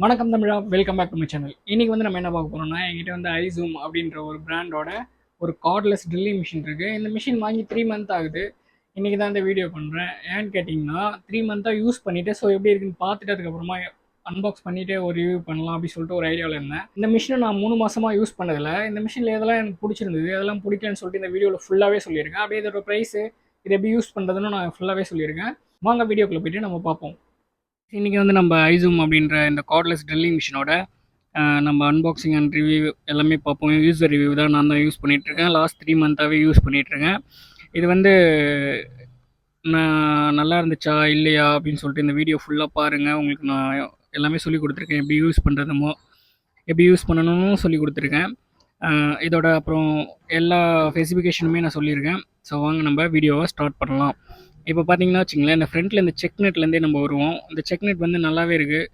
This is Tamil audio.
வணக்கம் தமிழா, welcome back to my channel. இன்னைக்கு வந்து நம்ம என்ன பார்க்க போறோம்னா, என்கிட்ட வந்து ஐசூம் அப்படின்ற ஒரு பிராண்டோட ஒரு கார்ட்லெஸ் ட்ரில்லிங் மிஷின் இருக்கு. இந்த மிஷின் வாங்கி 3 மந்த் ஆகுது. இன்னைக்கு தான் இந்த வீடியோ பண்ணுறேன். ஏன்னு கேட்டிங்கன்னா 3 மந்த்தாக யூஸ் பண்ணிவிட்டு ஸோ எப்படி இருக்குன்னு பார்த்துட்டு அதுக்கப்புறமா அன்பாக்ஸ் பண்ணிவிட்டு ஒரு ரிவ்யூ பண்ணலாம் அப்படின்னு சொல்லிட்டு ஒரு ஐடியாவில் இருந்தேன். இந்த மிஷினை நான் 3 மாதமாக யூஸ் பண்ணதில்ல. இந்த மிஷினில் எதெல்லாம் எனக்கு பிடிச்சிருந்தது, அதெல்லாம் பிடிக்கலன்னு சொல்லிட்டு இந்த வீடியோவில் ஃபுல்லாகவே சொல்லியிருக்கேன். அப்படியே இதோட ப்ரைஸு, இது எப்படி யூஸ் பண்ணுறதுன்னு நான் ஃபுல்லாகவே சொல்லியிருக்கேன். வாங்க வீடியோக்குள்ளே போயிட்டு நம்ம பார்ப்போம். இன்றைக்கி வந்து நம்ம ஐசூம் அப்படின்ற இந்த கார்ட்லெஸ் ட்ரில்லிங் மிஷினோட நம்ம அன்பாக்சிங் அண்ட் ரிவ்யூ எல்லாமே பார்ப்போம். யூசர் ரிவ்யூ தான் நான் தான் யூஸ் பண்ணிகிட்ருக்கேன். லாஸ்ட் 3 மந்த்தாகவே யூஸ் பண்ணிகிட்ருக்கேன். இது வந்து நான் நல்லா இருந்துச்சா இல்லையா அப்படின்னு சொல்லிட்டு இந்த வீடியோ ஃபுல்லாக பாருங்கள். உங்களுக்கு நான் எல்லாமே சொல்லி கொடுத்துருக்கேன். எப்படி யூஸ் பண்ணணும்னு சொல்லி கொடுத்துருக்கேன். இதோட அப்புறம் எல்லா ஸ்பெசிஃபிகேஷனுமே நான் சொல்லியிருக்கேன். ஸோ வாங்க நம்ம வீடியோவை ஸ்டார்ட் பண்ணலாம். இப்போ பார்த்தீங்கன்னா வச்சுங்களேன், இந்த ஃப்ரண்ட்டில் இந்த செக் நெட்லேருந்தே நம்ம வருவோம். இந்த செக் நெட் வந்து நல்லாவே இருக்குது.